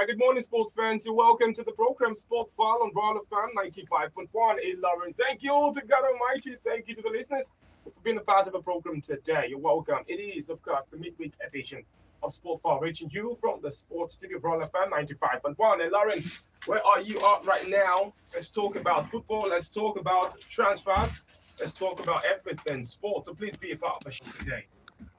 right, good morning, sports fans. You're welcome to the program Sport File on Royal FM 95.1 in Lauren. Thank you all to God Almighty. Thank you to the listeners for being a part of the program today. You're welcome. It is, of course, the midweek edition of Sport File, reaching you from the sports studio of Royal FM 95.1. And Lauren, where are you at right now? Let's talk about football. Let's talk about transfers. Let's talk about everything sports. So please be a part of the show today.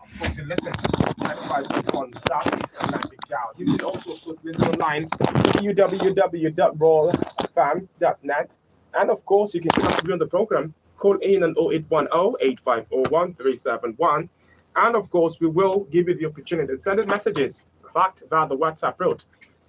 Of course, you listen at 5.1 Southeast Atlantic Town. You can also, of course, listen online www.rawfm.net. And of course, you can contribute on the program. Call in on 0810-8501-371. And of course, we will give you the opportunity to send in messages. In fact, via the WhatsApp route.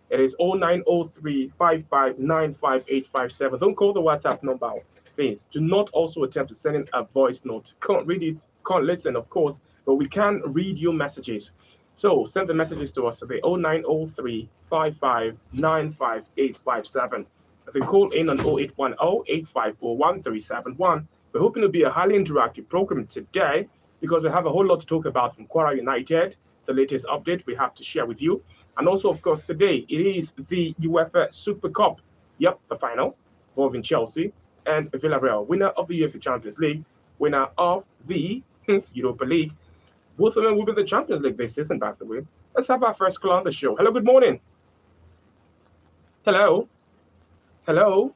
It is 0903 5595857. Don't call the WhatsApp number, please. Do not also attempt to send in a voice note. Can't read it, can't listen, of course, but we can read your messages. So send the messages to us today, 0903 5595857. If you call in on 0810-8501-371. We're hoping to be a highly interactive program today because we have a whole lot to talk about from Quara United, the latest update we have to share with you. And also, of course, today it is the UEFA Super Cup. Yep, the final involving Chelsea and Villarreal, winner of the UEFA Champions League, winner of the Europa League. Both of them will be the Champions League this season, by the way. Let's have our first call on the show. Hello, good morning. Hello. Hello.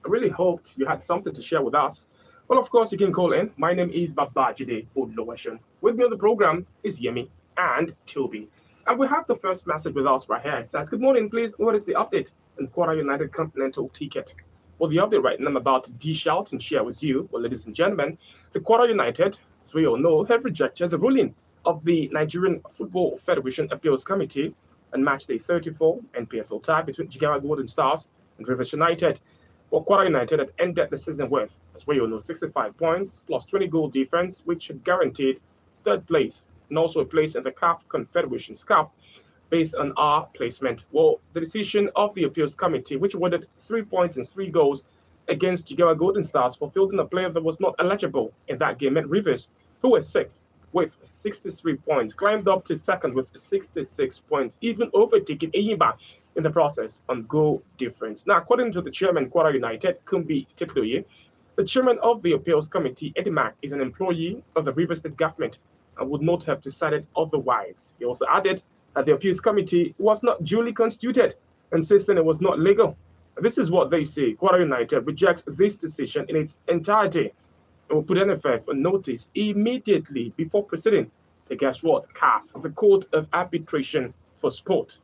I really hoped you had something to share with us. Well, of course, you can call in. My name is Babajide Oluwaseun. With me on the program is Yemi and Toby. And we have the first message with us right here. It says, good morning, please. What is the update on Quara United Continental ticket? Well, the update right now I'm about to dish out and share with you, well, ladies and gentlemen, the Quara United, as we all know, have rejected the ruling of the Nigerian Football Federation Appeals Committee on match day 34 NPFL tie between Jigawa Golden Stars and Rivers United. Well, Quara United had ended the season with, as we all know, 65 points plus 20 goal difference, which guaranteed third place and also a place in the CAF Confederations Cup based on our placement. Well, the decision of the Appeals Committee, which awarded 3 points and 3 goals against Jigawa Golden Stars for fielding a player that was not eligible in that game, meant Rivers, who was sixth with 63 points, climbed up to second with 66 points, even overtaking Eyimba in the process on goal difference. Now, according to the chairman, Quara United, Kumbi Tiploye, the chairman of the Appeals Committee, Eddie Mack, is an employee of the Rivers State government and would not have decided otherwise. He also added that the Appeals Committee was not duly constituted, insisting it was not legal. This is what they say. Quara United rejects this decision in its entirety and will put NFF on notice immediately before proceeding to guess what? CAS, the Court of Arbitration for Sport.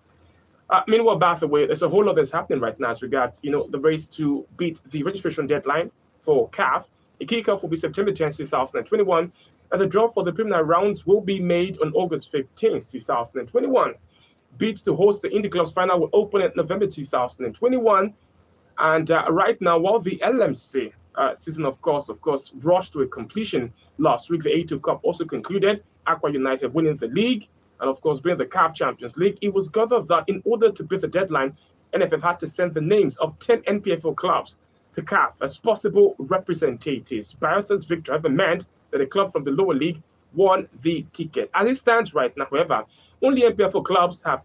Meanwhile, by the way, there's a whole lot that's happening right now as regards, the race to beat the registration deadline for CAF. The kickoff will be September 10th, 2021, and the draw for the preliminary rounds will be made on August 15th, 2021. Bids to host the Indy Clubs final will open in November 2021. And right now, while the LMC season, of course, rushed to a completion last week, the A2 Cup also concluded, Aqua United winning the league, and of course, being the CAF Champions League. It was gathered that in order to beat the deadline, NFF had to send the names of 10 NPFL clubs to CAF as possible representatives. Bielsa's victory ever meant that a club from the lower league won the ticket. As it stands right now, however, only NPFL clubs have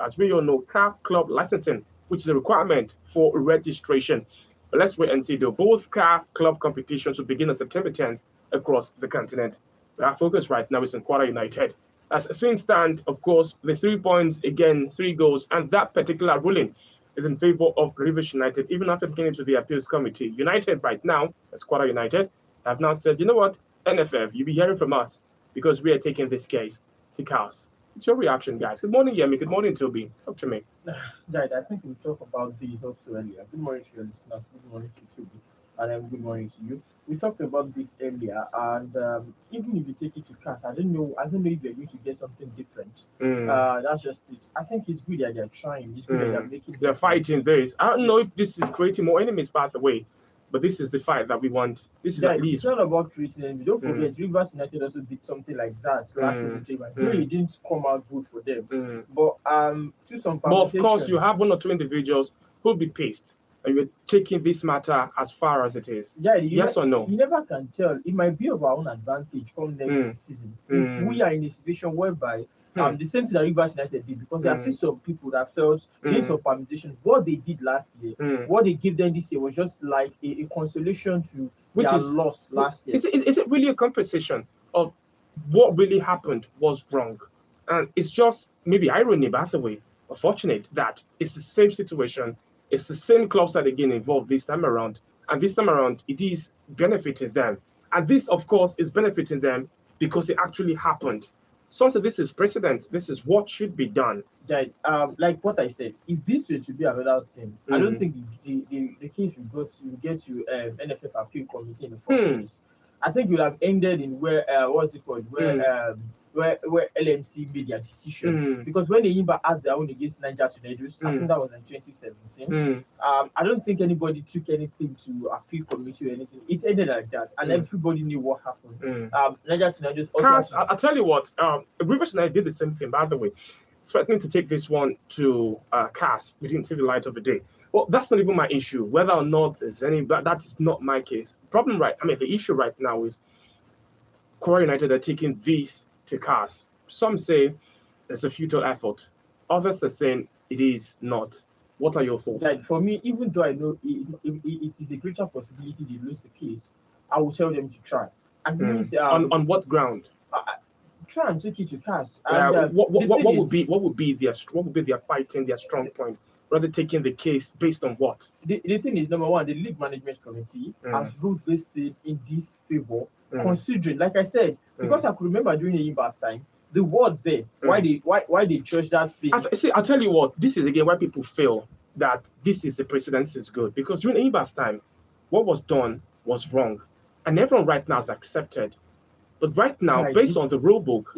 as we all know, CAF club licensing, which is a requirement for registration. But let's wait and see, though. Both CAF club competitions will begin on September 10th across the continent. Our focus right now is on Quara United. As things stand, of course, the 3 points, again, 3 goals, and that particular ruling is in favor of Rivers United, even after getting into the Appeals Committee. United right now, as Quara United, have now said, you know what, NFF, you'll be hearing from us because we are taking this case to CAS. It's your reaction, guys. Good morning, Yemi. Good morning, Toby. Talk to me. Right, I think we talked about this also earlier. Good morning to your listeners. Good morning to Toby. And good morning to you. We talked about this earlier, and even if you take it to class, I don't know if they're going to get something different. That's just it. I think it's good that they're trying. It's good that they're making. They're fighting this. I don't know if this is creating more enemies, by the way, but this is the fight that we want. This is at least. It's not about creating enemies. Don't forget, Rivers United also did something like that last season. It didn't come out good for them. But to some. But of course, you have 1 or 2 individuals who'll be pissed. And you're taking this matter as far as it is. Yeah, yes or no? You never can tell. It might be of our own advantage come next season. If we are in a situation whereby The same thing that Rivers United did, because there are still some people that felt based on permutation what they did last year, what they gave them this year was just like a consolation to Which their is loss last year. is it really a compensation of what really happened was wrong? And it's just maybe irony, by the way, unfortunate that it's the same situation, it's the same clubs that are getting involved this time around, and this time around it is benefiting them. And this, of course, is benefiting them because it actually happened. So this is precedent. This is what should be done. That like what I said, if this were to be another thing, I don't think the case will get to NFF appeal committee in the first place. I think it would have ended in where what's it called, where LMC made their decision, because when the Yimba had their own against Niger Tornadoes, I think that was in 2017. I don't think anybody took anything to appeal committee or anything. It ended like that, and everybody knew what happened. Niger Tornadoes. I'll tell you what. Rivers and I did the same thing, by the way, threatening to take this one to CAS. We didn't see the light of the day. Well, that's not even my issue. Whether or not there's any, but that is not my case. The issue right now is Quora United are taking this to CAS. Some say it's a futile effort. Others are saying it is not. What are your thoughts? Like for me, even though I know it is a greater possibility they lose the case, I will tell them to try. And on what ground? Try and take it to CAS. What would be their fighting, their strong point? Rather taking the case based on what? The thing is, number one, the league management committee has ruled vested in this favor, considering, like I said, because I could remember during the Yimba's time, the word there, why they chose that thing. I'll tell you what, this is again why people feel that this is the precedent is good, because during the Yimba's time, what was done was wrong, and everyone right now has accepted. But right now, based on the rule book,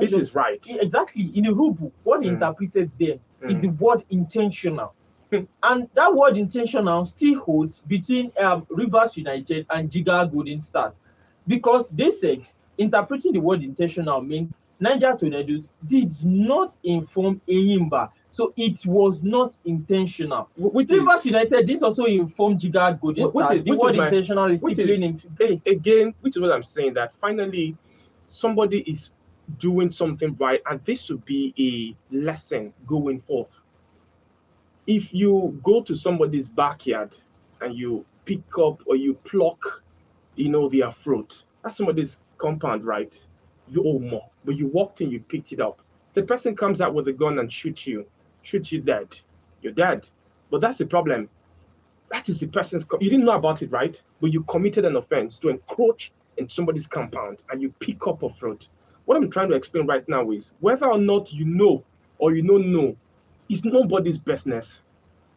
this is right. Exactly. In the rule book, what interpreted then is the word intentional. And that word intentional still holds between Rivers United and Jigar Golden Stars. Because they said interpreting the word intentional means Niger Tornadoes did not inform Eyimba. So it was not intentional. Rivers United did also inform Jigar Golden Stars. The word intentional is still in place. Again, which is what I'm saying, that finally somebody is doing something right, and this should be a lesson going forth. If you go to somebody's backyard and you pick up or you pluck, their fruit, that's somebody's compound, right? You owe more. But you walked in, you picked it up. The person comes out with a gun and shoots you dead. You're dead. But that's the problem. That is the person's. You didn't know about it, right? But you committed an offense to encroach in somebody's compound and you pick up a fruit. What I'm trying to explain right now is whether or not you know or you don't know is nobody's business.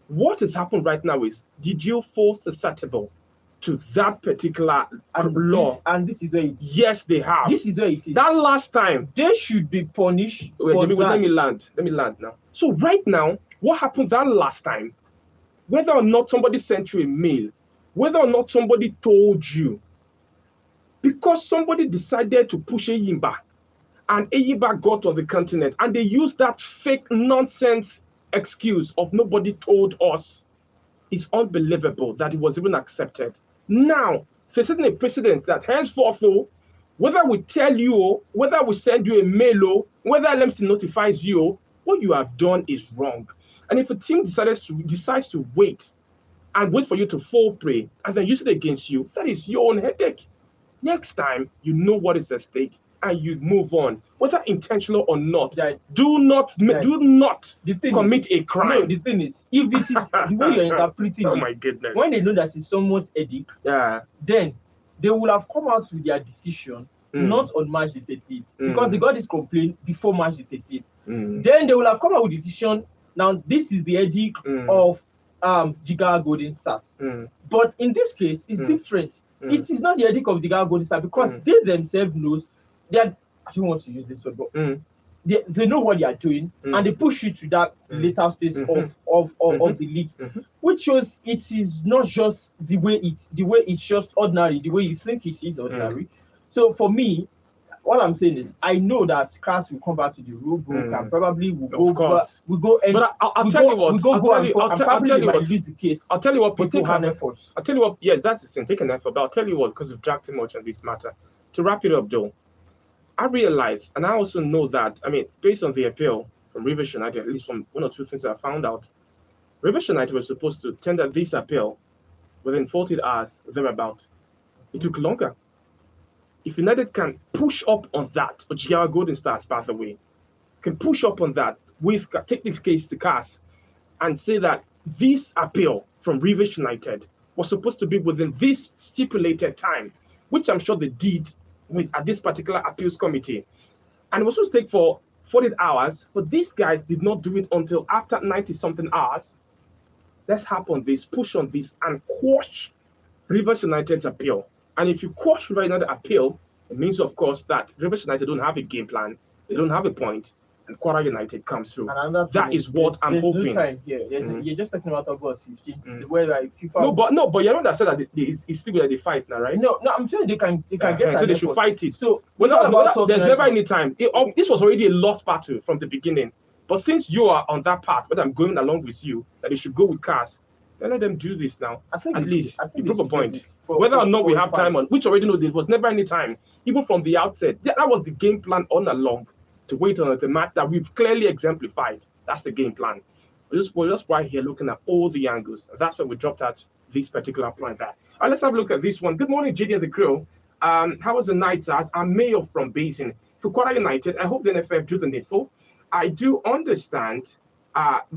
What has happened right now is, did you fall susceptible to that particular law? This is where it is. Yes, they have. This is where it is. That last time, they should be punished. Let me land now. So right now, what happened that last time, whether or not somebody sent you a mail, whether or not somebody told you, because somebody decided to push Eyimba, and Eyimba got on the continent, and they used that fake nonsense excuse of nobody told us, it's unbelievable that it was even accepted. Now, there's a precedent that henceforth, whether we tell you, whether we send you a mail, whether LMC notifies you, what you have done is wrong. And if a team decides to wait for you to fall prey and then use it against you, that is your own headache. Next time, you know what is at stake and you move on, whether intentional or not. Do not commit a crime. No, the thing is, if it is the way you're interpreting oh my goodness. When they know that it's someone's headache, then they will have come out with their decision not on March the 30th, because they got this complaint before March the 30th. Then they will have come out with the decision. Now, this is the headache of Jigar Golden Stars. But in this case, it's different. It is not the headache of Jigar Golden Stars, because they themselves knows that, I don't want to use this word, but they know what they are doing, and they push you to that later stage of the league, which shows it is not just the way it's just ordinary, the way you think it is ordinary. So for me, what I'm saying is, I know that CAS will come back to the rule book and probably will go. But I'll tell you what. Lose the case. I'll tell you what. People have efforts. I'll tell you what. Yes, that's the thing. Take an effort. But I'll tell you what, because we've dragged too much on this matter. To wrap it up, though, I realize, and I also know that, I mean, based on the appeal from Rivers United, at least from one or two things I found out, Rivers United was supposed to tender this appeal within 48 hours, thereabout. It took longer. If United can push up on that, or Jigawa Golden Stars, by the way, can push up on that with take this case to CAS and say that this appeal from Rivers United was supposed to be within this stipulated time, which I'm sure they did with at this particular appeals committee. And it was supposed to take for 48 hours, but these guys did not do it until after 90 something hours. Let's harp on this, push on this, and quash Rivers United's appeal. And if you quash Rivers United appeal, it means, of course, that Rivers United don't have a game plan, they don't have a point, and Kwara United comes through. That is what I'm hoping. No time here. You're just talking about August 15th, where like FIFA. But you know that said that it's still where they fight now, right? No, I'm saying they can get. So they should fight it. So there's never any time. This was already a lost battle from the beginning. But since you are on that path, but I'm going along with you, that they should go with CAS, then let them do this now. I think at least you prove a point. Whether or not we have time on, which already know there was never any time, even from the outset. That was the game plan all along, to wait on a match that we've clearly exemplified. That's the game plan. We're just right here looking at all the angles. That's why we dropped out this particular point there. All right, let's have a look at this one. Good morning, JD and the crew. How was the night, Sars? I'm Mayor from Basin. For Kwara United, I hope the NFF do the needful. I do understand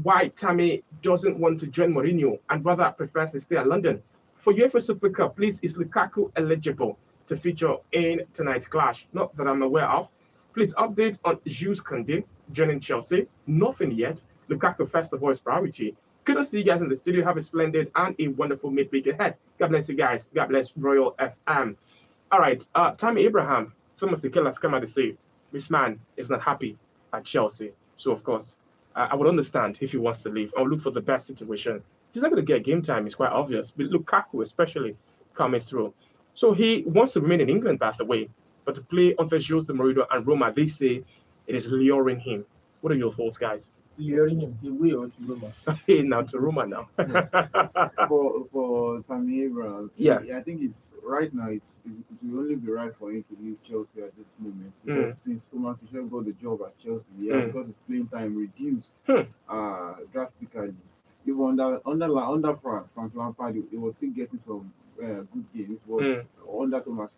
why Tammy doesn't want to join Mourinho and rather prefers to stay at London. For UEFA Super Cup, please, is Lukaku eligible to feature in tonight's clash? Not that I'm aware of. Please update on Jules Koundé joining Chelsea. Nothing yet. Lukaku, first of all, is priority. Kudos to you guys in the studio. Have a splendid and a wonderful midweek ahead. God bless you guys. God bless Royal FM. All right, Tammy Abraham, Thomas the Killers come out to say this man is not happy at Chelsea. So, of course, I would understand if he wants to leave. I'll look for the best situation. He's not going to get game time. It's quite obvious. But Lukaku especially coming through. So he wants to remain in England, by the way. But to play under Jose Mourinho and Roma, they say it is luring him. What are your thoughts, guys? Luring him, he will to Roma. Hey, now to Roma now. for Tammy Abraham, Yeah. I think it's right now. It will only be right for him to leave Chelsea at this moment because since Thomas Tuchel got the job at Chelsea, he has got his playing time reduced drastically. Even under Frank Lampard, he was still getting some good games. But under Thomas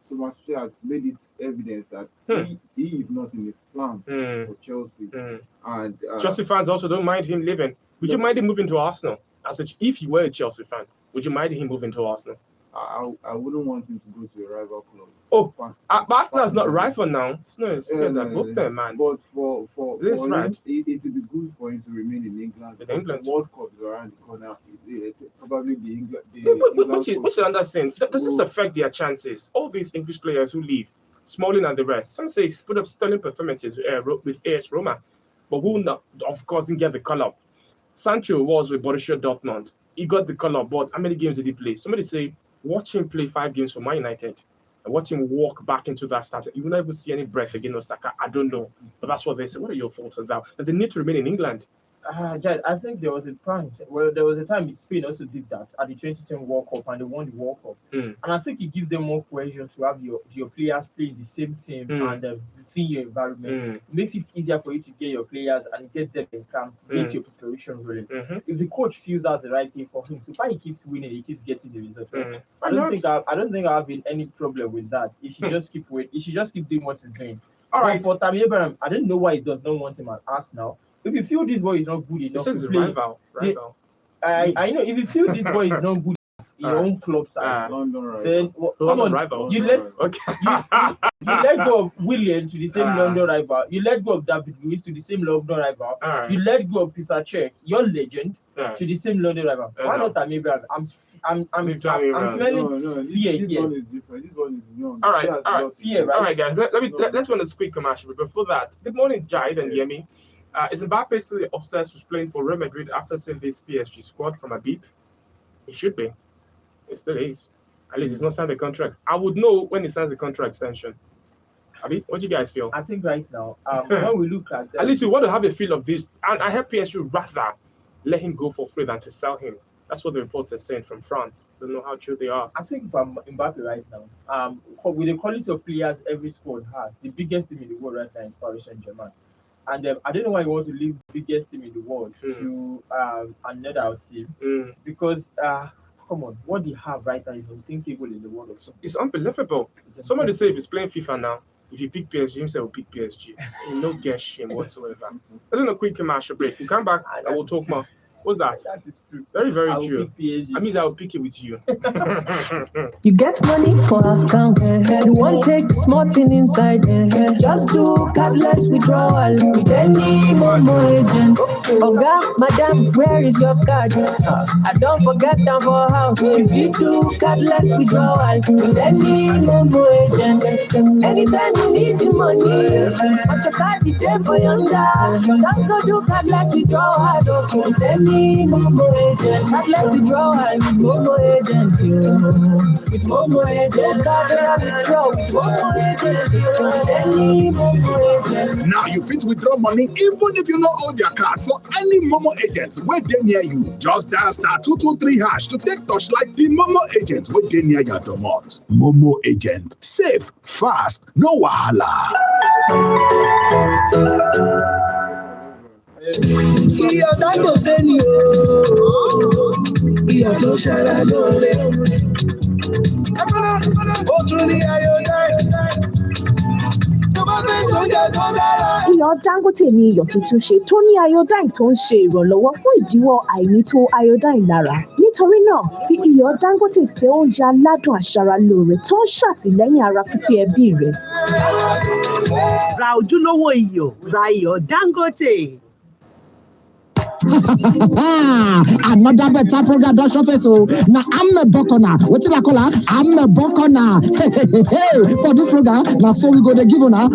Tuchel has made it evident that he is not in his plan for Chelsea. And Chelsea fans also don't mind him leaving. Would you mind him moving to Arsenal? If you were a Chelsea fan, would you mind him moving to Arsenal? I wouldn't want him to go to a rival club. Oh, Arsenal is not rival now. It's not both them, man. But for this him, right. it would be good for him to remain in England. In England. The World Cup is around the corner. Probably the England. Which is another thing. Does this affect their chances? All these English players who leave, Smalling and the rest. Some say he's put up stunning performances with AS Roma, but who not, of course, didn't get the call up. Sancho was with Borussia Dortmund. He got the call up, but how many games did he play? Somebody say, watch him play 5 games for Man United and watch him walk back into that starter. You will never see any breath again, Osaka. I don't know. But that's what they say. What are your thoughts on that? That they need to remain in England. Jad, I think there was a point. Well, there was a time Spain also did that at the 2010 World Cup, and they won the World Cup. And I think it gives them more cohesion to have your players play in the same team and within your environment. It makes it easier for you to get your players and get them in camp, get your preparation ready. If the coach feels that's the right thing for him, so far he keeps winning, he keeps getting the result. I don't think I have been any problem with that. He should just keep waiting. He should just keep doing what he's doing. All right, for Tammy Abraham, I don't know why he does not want him at Arsenal. If you feel this boy is not good enough to play, rival. I know if you feel this boy is not good in your own club side, London rival. then come on, rival. you let go of William to the same London rival. You let go of David Luiz to the same London rival. You let go of Peter Cech, your legend, to the same London rival. Why not Tammy Abraham? I'm smelling fear This here. one is different. This one is young. All right, He has all right. got Fear, right? All right, guys. Let's run a quick commercial. But before that, good morning, Jide and Yemi. Is Mbappe still obsessed with playing for Real Madrid after seeing this PSG squad from a beep? He should be. It still is. At least he's not signed the contract. I would know when he signs the contract extension. Abi, what do you guys feel? I think right now, when we look at At least you want to have a feel of this. And I have PSG rather let him go for free than to sell him. That's what the reports are saying from France. Don't know how true they are. I think if I'm Mbappe right now, with the quality of players every squad has, the biggest team in the world right now is Paris Saint-Germain. And I don't know why you want to leave the biggest team in the world to another team because come on, what they have right now is unthinkable in the world of soccer. It's unbelievable. Somebody say if he's playing FIFA now, if you pick PSG, himself will pick PSG. No get shame whatsoever. Let's do a quick commercial break. We'll come back and we'll talk more. What's that? That is true. Very, very I will true. pick PSG. I mean, I will pick it with you. You get money for account, you want take small thing inside, just do cardless withdrawal with any Momo agent. Oga, madam, where is your card? I don't forget them for house. If you do cardless withdrawal with any Momo agent, anytime you need the money, but your card is there for yonder. Just go do cardless withdrawal with any Momo agent. Cardless withdrawal with Momo agent, with Momo agent. Cardless withdrawal with Momo agent, with any Momo agent. Now you fit withdraw money even if you don't hold your card for any Momo agents where they near you. Just dial *223# to take touch like the Momo agent where they near your domot. Momo agent, safe, fast, no wahala. Iyọ̀ Dangote ni o, iyọ̀ tó ṣara lóore. Ó tún ní iodine. Tó bá fẹ́ sóúnjẹ tó dára. Iyọ̀ Dangote ni iyọ̀ tuntun ṣe tó ní iodine tó ń ṣe ìrànlọ́wọ́ fún ìdíwọ́ àìnító iodine lára. Nítorí náà, fi iyọ̀ Dangote ṣe oúnjẹ aládùn aṣaralóore tó ń ṣàtìlẹ́yìn ara pípé ẹbí rẹ. Ra ojúlówó iyọ̀, ra iyọ̀ Dangote. Another better program that surface. So now I'm a bokona. What did I call her? I'm a bokona. For this program, now so we go to give her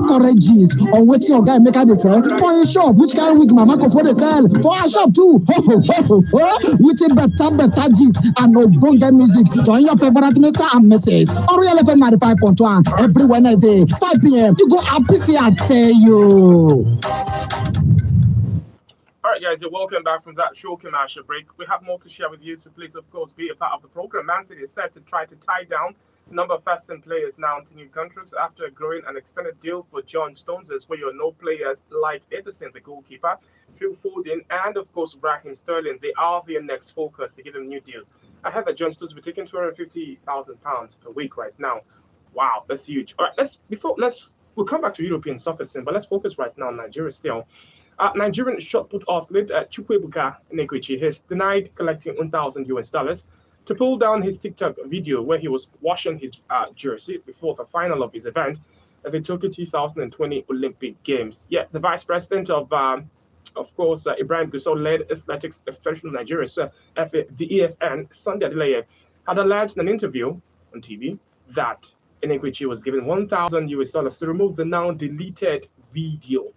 correct gist on what your guy make her they sell for a shop. Which kind of wig mama go for the sell for a shop too. With a better gist and no bonga music. Join your favorite Mr. and Mrs. Oriel FM 95.1 every Wednesday 5 p.m. You go happy see I tell you. All right, guys, you're welcome back from that short commercial break. We have more to share with you, so please, of course, be a part of the program. Man City is set to try to tie down the number of first-team players now into new contracts after agreeing an extended deal for John Stones, where you know players like Edison, the goalkeeper, Phil Foden, and, of course, Raheem Sterling. They are their next focus to give them new deals. I heard that John Stones will be taking £250,000 per week right now. Wow, that's huge. All right, we'll come back to European soccer scene, but let's focus right now on Nigeria still. Nigerian shot put athlete Chukwuebuka Nekwechi has denied collecting $1,000 to pull down his TikTok video where he was washing his jersey before the final of his event at the Tokyo 2020 Olympic Games. Yeah, the vice president of course, Ibrahim Gusau-led athletics professional Nigeria, the EFN, Sunday Adeleye, had alleged in an interview on TV that Nekwechi was given $1,000 to remove the now deleted video.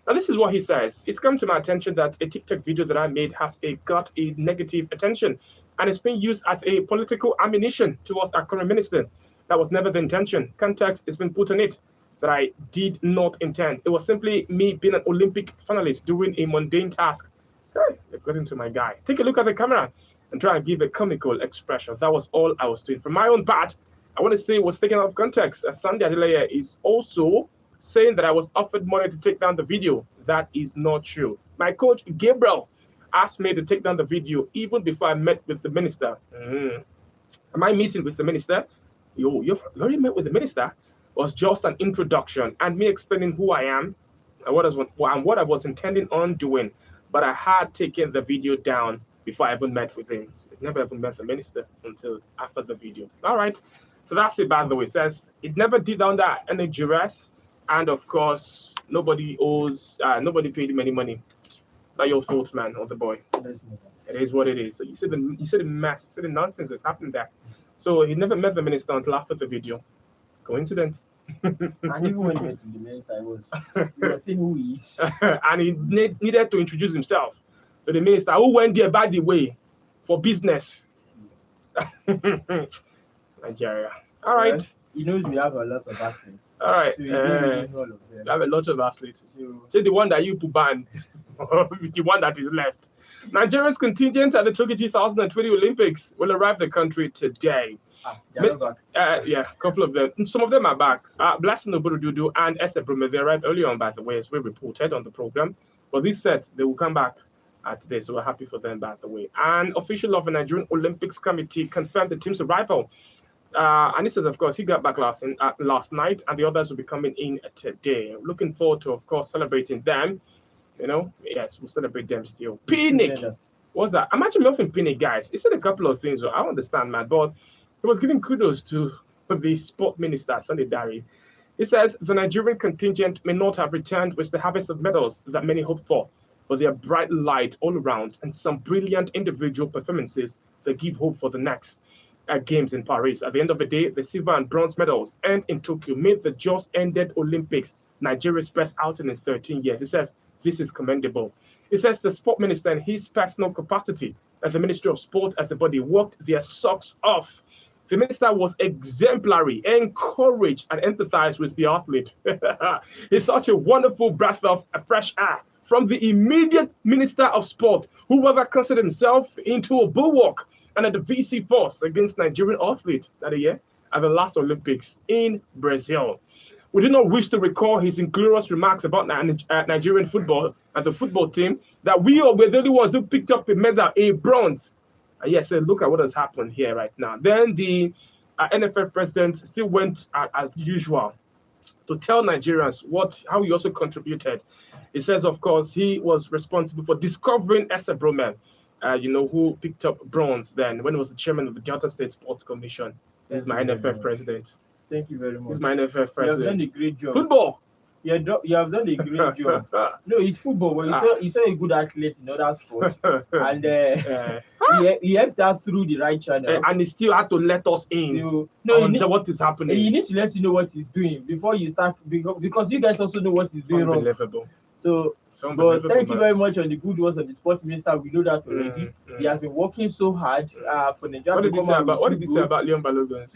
Now, this is what he says. It's come to my attention that a TikTok video that I made has got a negative attention and it's being used as a political ammunition towards our current minister. That was never the intention. Context has been put on it that I did not intend. It was simply me being an Olympic finalist doing a mundane task. Hey, according to my guy. Take a look at the camera and try and give a comical expression. That was all I was doing. From my own part, I want to say it was taken out of context. Sunday Adeleye is also saying that I was offered money to take down the video. That is not true. My coach, Gabriel, asked me to take down the video even before I met with the minister. My meeting with the minister, you already met with the minister, was just an introduction and me explaining who I am and what I was intending on doing. But I had taken the video down before I even met with him. I never even met the minister until after the video. All right. So that's it, by the way. It says it never did under any duress. And of course, nobody paid him any money. Not your fault, man, or the boy. It is what it is. So you see the mess, you see the nonsense that's happened there. So he never met the minister until after the video. Coincidence. And even when he went to the minister, you were seeing who he is. And he needed to introduce himself to the minister who went there by the way for business. Nigeria. All right. Yeah. He knows we have a lot of athletes. All right. So all of them. You have a lot of athletes. Say the one that you put ban, the one that is left. Nigeria's contingent at the Tokyo 2020 Olympics will arrive the country today. They're not back. Yeah, a couple of them. Some of them are back. Blessing Obododudu and Esebrume, they arrived earlier on, by the way, as we reported on the program. But this set, they will come back today, so we're happy for them, by the way. An official of the Nigerian Olympics Committee confirmed the team's arrival. And he says, of course, he got back last night, and the others will be coming in today. Looking forward to, of course, celebrating them. You know, yes, we'll celebrate them still. Picnic. What's that? I'm actually loving Picnic, guys. He said a couple of things, so I understand, man, but he was giving kudos to the sport minister, Sunday Dari. He says the Nigerian contingent may not have returned with the harvest of medals that many hoped for, but their bright light all around and some brilliant individual performances that give hope for the next games in Paris. At the end of the day, the silver and bronze medals earned in Tokyo made the just ended Olympics Nigeria's best outing in 13 years. He says this is commendable. He says the sport minister, in his personal capacity as the Ministry of Sport as a body, worked their socks off. The minister was exemplary, encouraged, and empathized with the athlete. It's such a wonderful breath of fresh air from the immediate Minister of Sport, who ever considered himself into a bulwark and at the VC force against Nigerian athletes that year at the last Olympics in Brazil. We do not wish to recall his inglorious remarks about Nigerian football and the football team, that we were the only ones who picked up a medal, a bronze. And yes, look at what has happened here right now. Then the NFF president still went as usual to tell Nigerians how he also contributed. He says, of course, he was responsible for discovering Esebrume, who picked up bronze then when he was the chairman of the Delta State Sports Commission. He's my NFF president. Thank you very much. He's my NFF president. You have done a great job. Football. You have done a great job. No, it's football. But you saw a good athlete in other sports, and he helped that through the right channel. And he still had to let us in. What is happening. He needs to let you know what he's doing before you start, because you guys also know what he's doing wrong. Unbelievable. So, but thank you very much on the good words of the sports minister. We know that already. He has been working so hard for Nigeria. What did he say about Leon Balogun?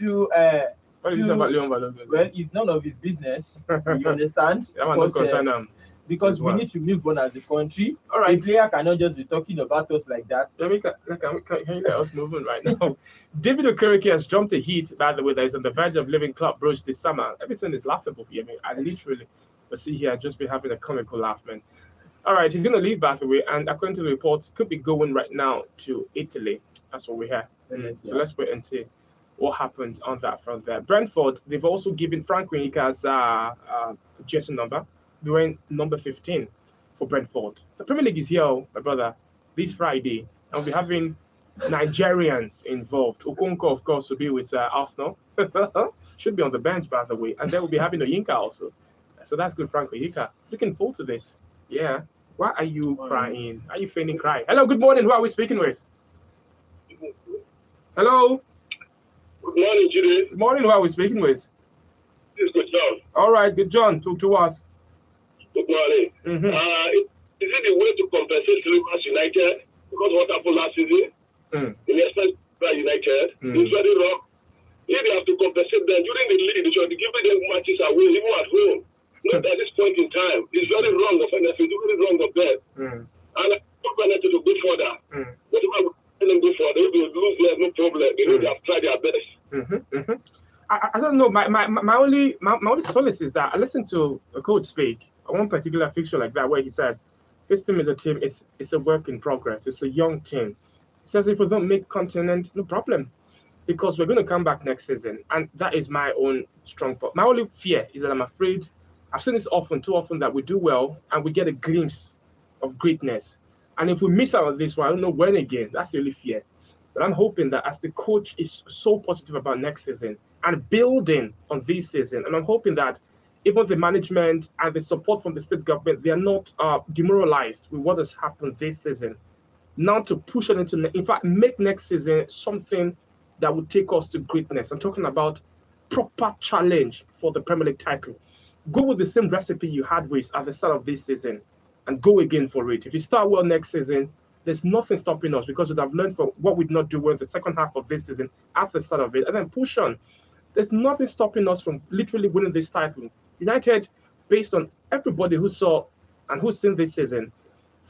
What did you say about Leon Balogun? Well, it's none of his business. You understand? Because we need to move on as a country. All right. The player cannot just be talking about us like that. Can you let us move on right now? David Okereke has jumped a heat, by the way, that is on the verge of leaving Club Brugge this summer. Everything is laughable here. I literally, but see here, I've just been having a comical laugh, man. All right, he's going to leave, by the way, and according to the reports, could be going right now to Italy. That's what we hear. So let's wait and see what happened on that front there. Brentford, they've also given Frank Winika's jersey number. They went number 15 for Brentford. The Premier League is here, my brother, this Friday, and we'll be having Nigerians involved. Okonkwo, of course, will be with Arsenal. Should be on the bench, by the way. And then we'll be having Oyinka also. So that's good, Frank Oyinka. Looking forward to this. Yeah. Why are you crying? Are you feigning crying? Hello, good morning. Who are we speaking with? Hello? Good morning, Judy. Good morning. Who are we speaking with? This is Good John. All right, Good John. Talk to us. Good morning. Is it the way to compensate Rivers United because what happened last season? In United, it's very wrong. If they have to compensate them during the league, they should be giving them matches away, even at home. Not at this point in time. It's very wrong of NFL, it's very wrong of them. And I don't want them to go further. Whatever them go further, if they lose, there's no problem. They know they have tried their best. I don't know. My only solace is that I listened to a coach speak on one particular fixture like that where he says, this team is a team, it's a work in progress, it's a young team. He says if we don't make continent, no problem. Because we're going to come back next season. And that is my own strong point. My only fear is that I'm afraid, I've seen this too often, that we do well and we get a glimpse of greatness. And if we miss out on this one, I don't know when again. That's the only fear. But I'm hoping that as the coach is so positive about next season and building on this season, and I'm hoping that even the management and the support from the state government, they are not demoralized with what has happened this season. Not to push it into, in fact, make next season something that will take us to greatness. I'm talking about proper challenge for the Premier League title. Go with the same recipe you had with at the start of this season and go again for it. If you start well next season, there's nothing stopping us because we'd have learned from what we did not do well in the second half of this season at the start of it and then push on. There's nothing stopping us from literally winning this title. United, based on everybody who saw and who's seen this season,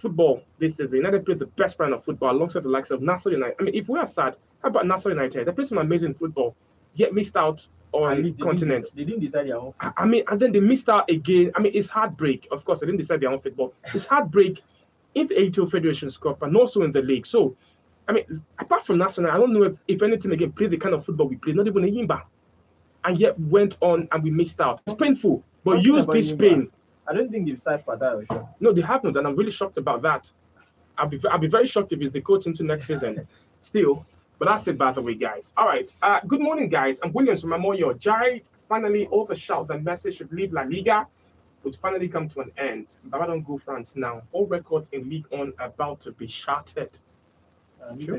football this season. United played the best brand of football alongside the likes of Nassau United. I mean, if we are sad, how about Nassau United? They played some amazing football, yet missed out At on least continent. They didn't decide their own fate. I mean, and then they missed out again. I mean, it's heartbreak. Of course, they didn't decide their own football. It's heartbreak in the ATO Federation's Cup and also in the league. So, I mean, apart from National, I don't know if anything again played the kind of football we played, not even a Yimba. And yet went on and we missed out. It's painful, but Talking use about this Yimba, pain. I don't think they've signed for that. Sure. No, they haven't, and I'm really shocked about that. I'll be very shocked if it's the coach into next season. Still, but that's it by the way, guys. All right. Good morning, guys. I'm Williams from Amoyo. Jared finally overshot the message should leave La Liga, would finally come to an end. But I don't go France now. All records in League On about to be shattered. Sure.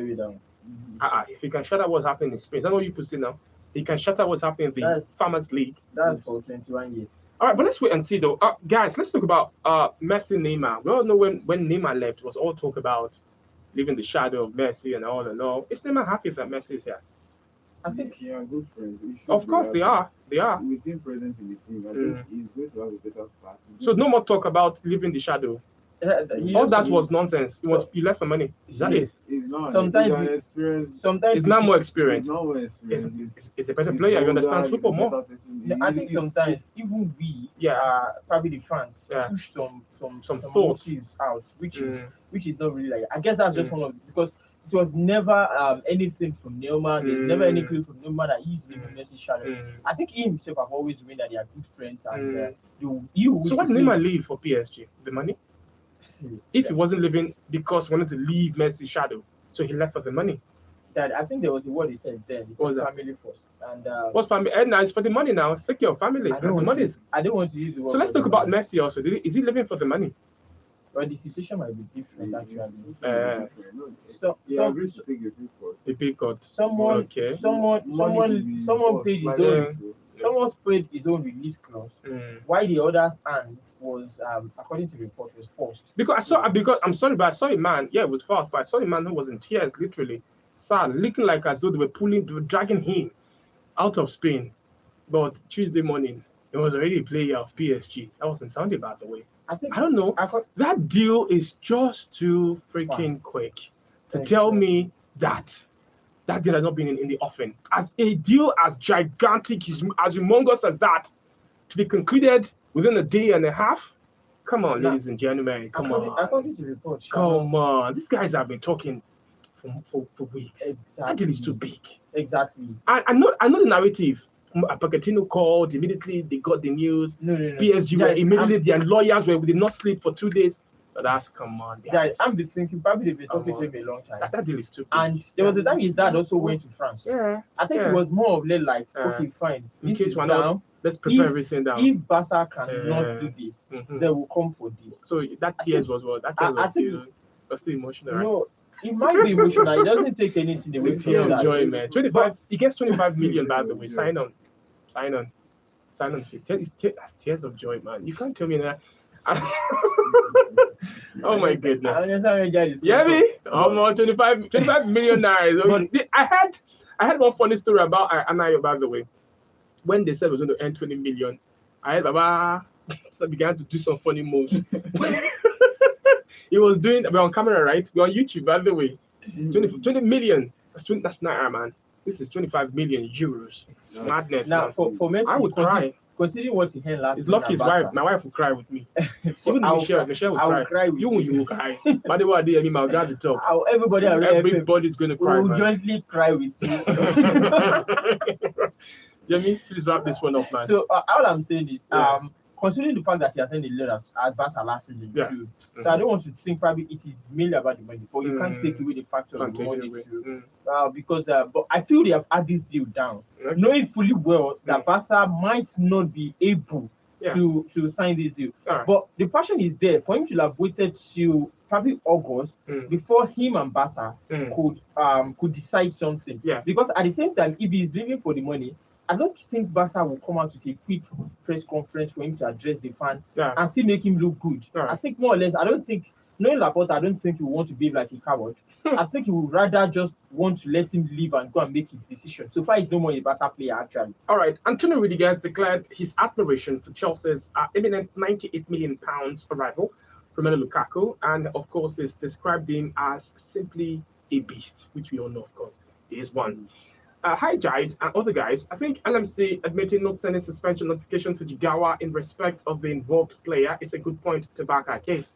If you can shatter what's happening in Spain, is that what you put now? You can shatter what's happening in the Farmers League. That's for 21 years. All right, but let's wait and see though. Guys, let's talk about Messi, Neymar. We all know when Neymar left, it was all talk about leaving the shadow of Messi and all and all. Is Neymar happy that Messi is here? I think they are good friends. Of course they are. They are. With him present in the team, I think he's going to have a better start. So no more talk about leaving the shadow. All that was nonsense. It was you left for money. Is that it? Sometimes it's not more experience. It's not more experience. It's a better player. You understand football more. I think sometimes even we, probably the fans, push some motives out, which is not really like. I guess that's just one of because it was never anything from Neymar. There's never any clue from Neymar that he's leaving Messi shadow. I think he himself have always been that they are good friends and you. So why did Neymar leave for PSG? The money? If he wasn't leaving because he wanted to leave Messi's shadow, so he left for the money. That I think there was a word he said then. He said family first. And what's family? And now it's for the money now. It's take your family. I don't want to use the word. So let's talk about Messi also. Is he living for the money? Well, the situation might be different actually. He agreed to take a pay cut. Someone paid his own. Someone paid his own release clause. Why the other's hand was, according to the report, was forced. Because I'm sorry, but I saw a man. Yeah, it was forced, but I saw a man who was in tears, literally, sad, looking like as though they were dragging him out of Spain. But Tuesday morning, it was already a player of PSG. That was in Sunday, by the way. I don't know. That deal is just too freaking quick to tell me that deal has not been in the offing. As a deal as gigantic, as humongous as that, to be concluded within a day and a half? Come on, ladies and gentlemen. Come on. According to the report, come on. These guys have been talking for weeks. Exactly. That deal is too big. Exactly. I know the narrative. Pochettino called, immediately they got the news. No. PSG were immediately, their lawyers were, did not sleep for 2 days. But that's, come on, guys. I'm thinking, probably they've been talking to him a long time. That deal is too big. And there was a time his dad also went to France. Yeah. I think it was more of like, okay, fine. In case we're not, let's prepare everything down. If Barca cannot do this, they will come for this. So that tears was what? That tears was still emotional, right? No, it might be emotional. It doesn't take anything away from that. Joy, man. 25. He gets 25 million, by the way. Sign on. 50. That's tears of joy, man. You can't tell me that. Oh my goodness. Yeah, me? Almost 25 million naira. I had one funny story about Anayo, by the way. When they said it was going to earn 20 million, I had Baba began to do some funny moves. He was doing, we're on camera, right? We're on YouTube, by the way. 20 million. That's naira, man. This is 25 million euros. Madness. Now, man. for Messi, I would cry. Considering what he had last It's lucky his wife. My wife will cry with me. Even Michelle will cry. You will cry. By the way, I mean, my God, the top. Everybody's going to cry. Will jointly cry with you. Jamie, please wrap this one up, man. So all I'm saying is, considering the fact that he has sent a lot at Barca last season too, so I don't want to think probably it is mainly about the money, but you can't take away the factor of the money too. Because but I feel they have had this deal down, knowing fully well that Barca might not be able to sign this deal. But the passion is there for him to have waited till probably August before him and Barca could decide something. Because at the same time, if he's leaving for the money, I don't think Barca will come out to a quick press conference for him to address the fan and still make him look good. I think more or less, I don't think, knowing Laporta, I don't think he will want to behave like a coward. I think he would rather just want to let him leave and go and make his decision. So far, he's no more a Barca player, actually. All right. Antonio Rudiger declared his admiration for Chelsea's imminent £98 million arrival. Romelu Lukaku, and of course, it's described him as simply a beast, which we all know, of course, he is one. Hi, Jide and other guys. I think LMC admitting not sending suspension notification to Jigawa in respect of the involved player is a good point to back our case.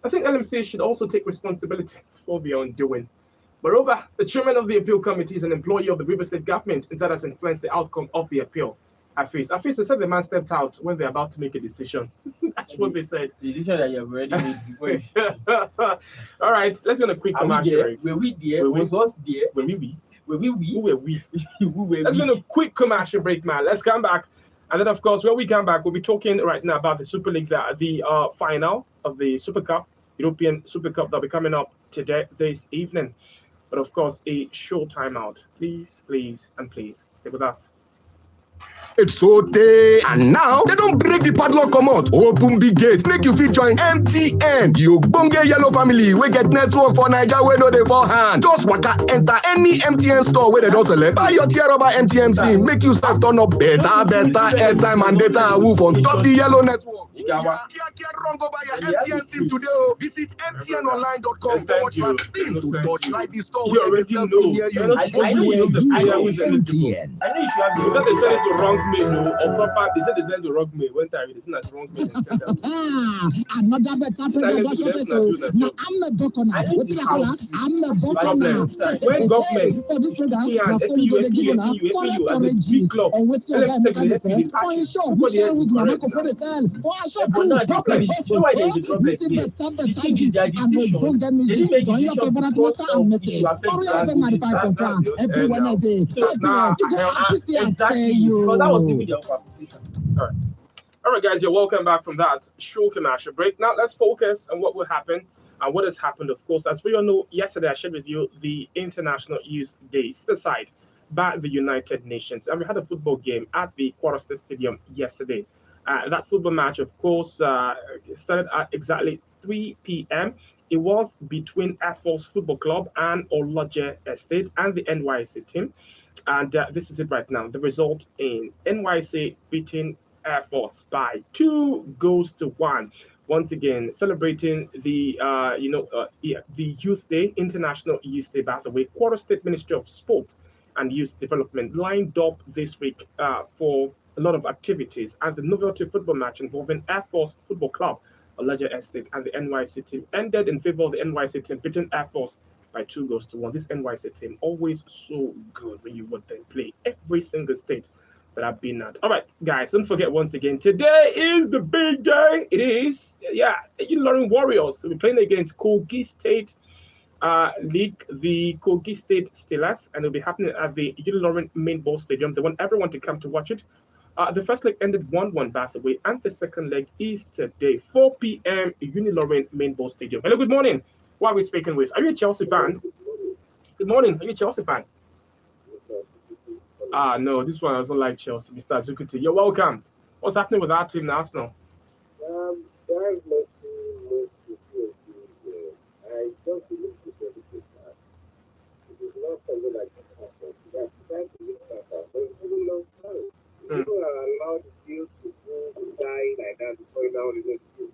I think LMC should also take responsibility for their undoing. Moreover, the chairman of the appeal committee is an employee of the River State government, and that has influenced the outcome of the appeal. Afis, they said the man stepped out when they're about to make a decision. That's what they said. The decision that you have already made before. All right, let's go on a quick commercial. Were we there? Was us there? Were we? Who were we? Let's go on a quick commercial break, man. Let's come back. And then, of course, when we come back, we'll be talking right now about the Super League, the final of the Super Cup, European Super Cup that'll be coming up this evening. But, of course, a short timeout. Please, and please stay with us. It's so day, and now they don't break the padlock comot. Open big gate, make you fit join MTN. You ogbonge yellow family we get network for Naija wey no dey fall hand. Just waka enter any MTN store where they don't select. Buy your tier rubber MTN SIM, make you start turn up better airtime and data woof on top the yellow network. Run go buy your MTN SIM today. Visit mtnonline.com/SIM to touch like the store you already know. I know you have the MTN. I know you should have the. Because they send it to wrong mail or proper. They said they send the wrong mail. When time they send us wrong mail. Another better production vessel. Now I'm a buckona. What did I call her? I'm a buckona. When government for this program, now so we go to give on correct on what your guy make us say. For your show, which time we go make for the sell. For our show too. Problem. You know why there is a problem? Better gist and no don't get music. Join your favorite master and message. Or your FM 95.1 every Wednesday. 5 p.m. You go appreciate you. Because that was even the application. All right, guys, you're welcome back from that short commercial break. Now, let's focus on what will happen and what has happened, of course. As we all know, yesterday I shared with you the International Youth Day set aside by the United Nations. And we had a football game at the Quarter State Stadium yesterday. That football match, of course, started at exactly 3 p.m. It was between Air Force Football Club and Oloje Estate and the NYC team. And this is it right now. The result in NYC beating Air Force by 2-1. Once again, celebrating the the Youth Day, International Youth Day, by the way. Quarter State Ministry of Sport and Youth Development lined up this week for a lot of activities, and the novelty football match involving Air Force Football Club, Oloje Estate, and the NYC team ended in favor of the NYC team, beating Air Force by 2-1. This NYC team always so good when you watch them play every single state that I've been at. All right, guys, don't forget once again, today is the big day. It is, Ilorin Warriors. We're playing against Kogi State League, the Kogi State Steelers, and it'll be happening at the Ilorin Main Ball Stadium. They want everyone to come to watch it. The first leg ended 1-1, by the way, and the second leg is today, 4 p.m. Unilorin Main Ball Stadium. Hello, good morning. Who are we speaking with? Are you a Chelsea fan? Good morning. Are you a Chelsea fan? No, this one doesn't like Chelsea, Mr. Azukuti. You're welcome. What's happening with our team now, Arsenal? I just believe the politics that it is not something like that. That's for a long time. People are allowed to deal to die like that before now the next year.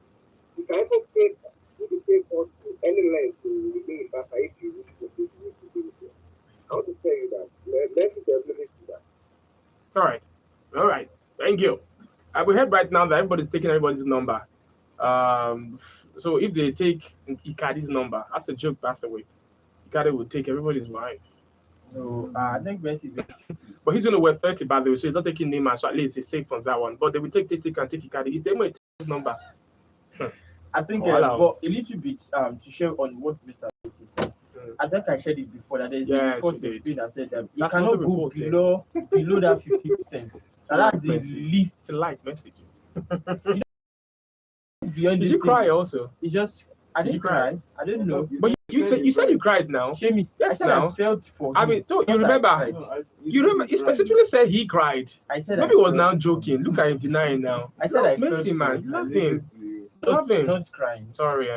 You can even take for any length to remain back if you wish to do it. I want to tell you that. Let me definitely do that. All right. Thank you. We heard right now that everybody's taking everybody's number. So if they take Ikadi's number, that's a joke, by the way. Ikadi will take everybody's wife. No, I think Messi. But he's going to wear 30, by the way, so he's not taking Neymar, so at least he's safe from that one. But they will take Ikadi and take Ikadi. If they might take his number. I think, but a little bit to share on what Mr. said. I think I shared it before that there's a report in Spain that said that you cannot go below that 50%. And that's the least light message. Beyond Did you cry also? It's just I didn't cry. I didn't know. But you said you cried now. Shame yes, I said now. I felt for him. I mean, you remember? You remember? You specifically said he cried. I said maybe he was now joking. Look at him denying now. I said I Messi, man. Love him. Not crying. Sorry,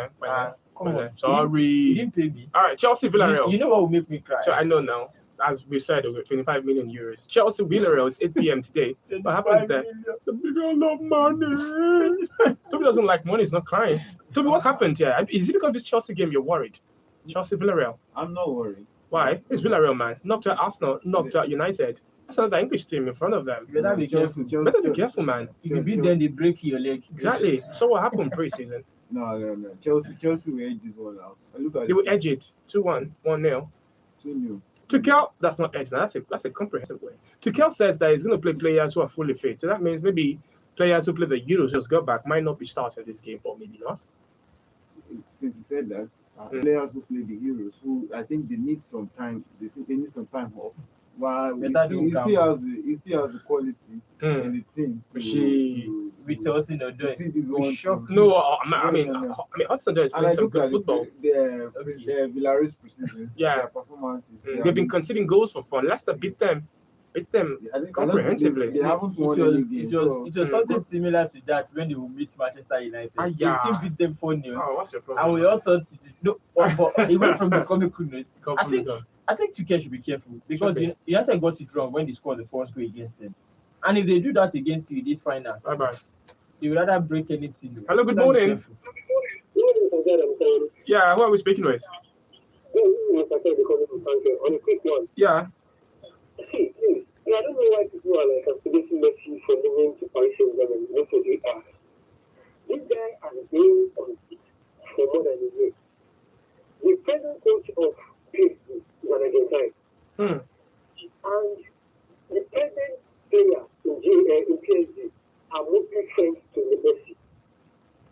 come on. Sorry. You didn't pay me. All right, Chelsea Villarreal. You know what will make me cry? So I know now. As we said, over 25 million euros. Chelsea Villarreal is 8 p.m. today. What happens there? The big lot of money. Toby doesn't like money. He's not crying. Toby, what happened here? Is it because this Chelsea game you're worried? Chelsea Villarreal. I'm not worried. Why? It's Villarreal, man. Knocked out Arsenal, knocked out United. That's another English team in front of them. You better be careful. Better be careful, man. If you beat them, they break your leg. Exactly. So what happened pre-season? No. Chelsea will edge this one out. Look at They will edge it 2-1, 1-0. 2-0. Tuchel, that's not edge. Now that's a comprehensive way. Tuchel says that he's going to play players who are fully fit. So that means maybe players who play the Euros just got back might not be starting this game, or maybe not. Since he said that, players who play the Euros, who I think they need some time. They need some time off. While he still has the quality in the team. With us in the door. No, I mean, Hudson is playing some good football. The Villarreal's preseason, their performances. They've been conceding goals for fun. Leicester beat them comprehensively. They haven't won any game. It was something similar to that when they will meet Manchester United. They still beat them 4-0. Oh, what's your problem? And we all thought but even from the comical note, I think Tuchel should be careful because United got it wrong when they scored the first goal against them. And if they do that against you this final, bye-bye. They would rather break anything. Hello, good morning. Yeah, who are we speaking with? On a quick one. Yeah. See, I don't know why people are like considering Messi for moving to Paris Saint-Germain. Look what they are. This guy has been on it for more than a year. The present coach of PSG is an Argentine. And the present player in PSG are mostly friends to Messi.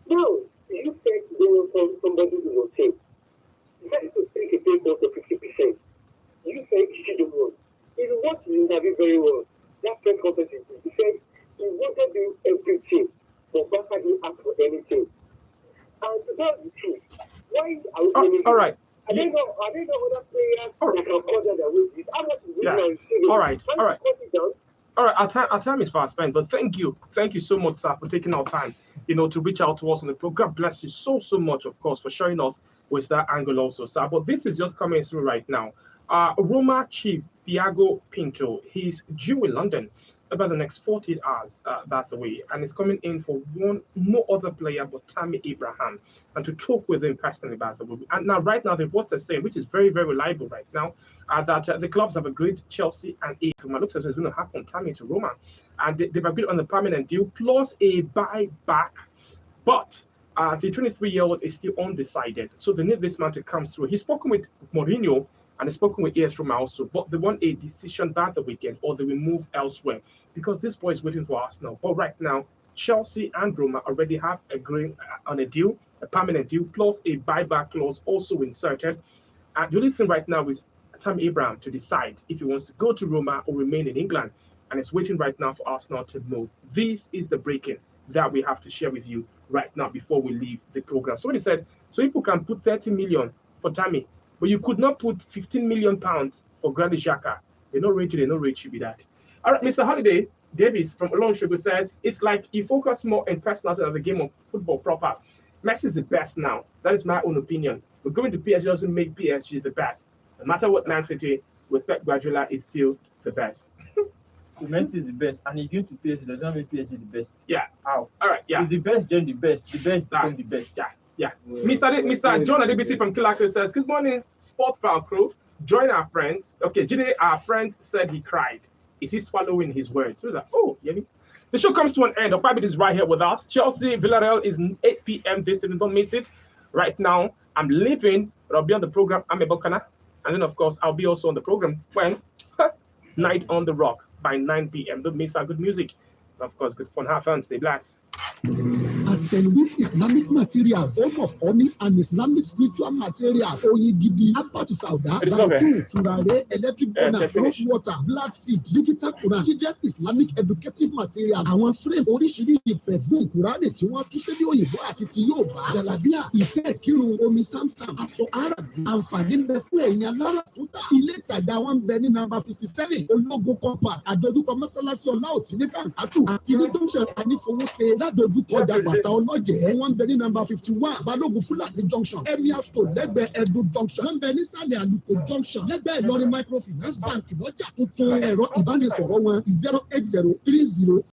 Now, you said they will find somebody in your team. You had to take a pay cut of 50%. You said she didn't want. If you watch the interview very well, that press conference, he said he wanted to do everything, but Barca didn't ask for anything. And to tell the truth, why are we doing all right. I don't know other players that can order their wages. How much is all right. All right, our time is fast spent, but thank you so much, sir, for taking our time, to reach out to us on the program. God bless you so much, of course, for showing us with that angle also, sir. But this is just coming through right now. Roma chief Thiago Pinto, he's due in London about the next 48 hours, that way, and he's coming in for no other player but Tammy Abraham, and to talk with him personally about the way. And now, right now, the reports are saying, which is very, very reliable right now, that the clubs have agreed, Chelsea and Roma. Looks as though it's going to happen, Tammy to Roma, and they've agreed on the permanent deal plus a buyback, but the 23-year-old is still undecided, so they need this man to come through. He's spoken with Mourinho and he's spoken with AS Roma also, but they want a decision by the weekend or they will move elsewhere because this boy is waiting for Arsenal. But right now, Chelsea and Roma already have agreed on a deal, a permanent deal, plus a buyback clause also inserted. And the only thing right now is Tammy Abraham to decide if he wants to go to Roma or remain in England. And it's waiting right now for Arsenal to move. This is the breaking that we have to share with you right now before we leave the program. Somebody said, so people can put 30 million for Tammy, but you could not put 15 million pounds for Granit Xhaka. They no rate should be that. All right, Mr. Holiday Davis from Olonshogo says, it's like you focus more in personality than the game of football proper. Messi is the best now. That is my own opinion. But going to PSG doesn't make PSG the best. No matter what Man City, with Pep Guardiola is still the best. So Messi is the best, and if you to PSG, does not make PSG the best. Yeah. How? All right. Yeah. If the best, then the best. The best become the best. Yeah. Yeah. Mr. John Adebisi from Kilaka says, good morning, Sport File crew. Join our friends. Okay, Jide, our friend said he cried. Is he swallowing his words? So like, oh, Yemi. The show comes to an end. Opabit is right here with us. Chelsea Villarreal is 8 p.m. this evening. Don't miss it. Right now, I'm leaving, but I'll be on the program. I'm Ebokana. And then, of course, I'll be also on the program when Night on the Rock by 9 p.m. Don't miss our good music. And of course, good fun. Have fun. Stay blessed. Genuine Islamic materials, home of honey and Islamic spiritual materials. Oyigidi, Apatu Sauda, Bantu, Turare, electric burner, rose water, black seed, digital Quran, children Islamic educative materials. Àwọn frame oríṣiríṣi perfume Quran tí wọ́n tún sédé òyìnbó àti ti Yorùbá. Jàlábíà, ìtẹ́ ìkírun, omi Samsam, aṣọ Arabi. Àǹfààní ń bẹ fún ẹ̀yin alára tó dá. Ilé ìtajà wọn ń bẹ ní number 57. Ológun compact, àdójúkọ mọ́sálásí Ọláòtí ní Kàǹkàtù àti ní Junction Anífowóṣe ládójúkọ ọjà bàtà ọlọ́jẹ̀. Wọ́n ń bẹ ní number 51 Balógun Fúlàní Junction. Emir Store lẹ́gbẹ̀ẹ́ Edo Junction. Wọ́n ń bẹ nísàlẹ̀ Àlùkò Junction. Lẹ́gbẹ̀ẹ́ Ìlọrin Microfinance Bank lọ́jà tuntun. Ẹ̀rọ ìbánisọ̀rọ̀ wọn 08030